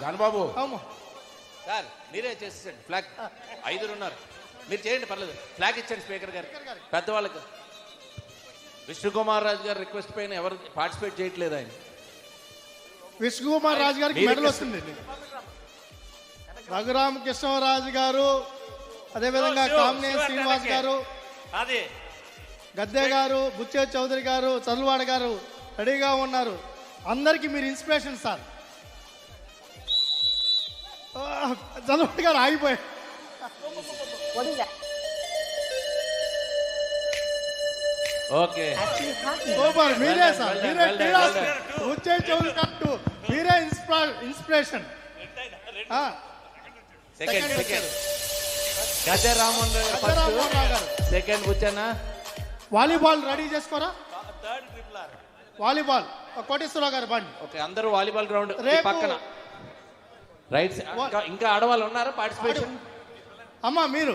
జానబాబు sir మీరే చేసేసండి flag. 5 ఉన్నారు, మీరు చేయండి పర్లేదు. ఫ్లాగ్ ఇచ్చండి స్పీకర్ గారు పెద్దవాళ్ళకి. విష్ణుకుమార్ రాజు గారు రిక్వెస్ట్ పైన ఎవరు పార్టిసిపేట్ చేయట్లేదు. ఆయన విష్ణుకుమార్ రాజు గారికి మెడల్ వస్తుంది. రఘురామకృష్ణరాజు గారు, అదేవిధంగా కామినేని శ్రీనివాస్ గారు, గద్దే గారు, బుచ్చే చౌదరి గారు, చదువాడ గారు రెడీగా ఉన్నారు. అందరికీ మీరు ఇన్స్పిరేషన్ సార్. చదువాడ గారు ఆగిపోయారు. ఓకే సూపర్, మీరే సార్, మీరే బుచ్చే చౌదరి గారు, మీరే ఇన్స్పిరేషన్. సెకండ్ గజ రామన్ గారు సెకండ్ బుచ్చనా. వాలీబాల్ రెడీ చేసుకోరా. వాలీబాల్ కోటేశ్వరరావు గారు బండి. ఓకే, అందరూ వాలీబాల్ గ్రౌండ్ పక్కన రైట్. ఇంకా ఆడవాళ్ళు ఉన్నారా పార్టిసిపేషన్? అమ్మా మీరు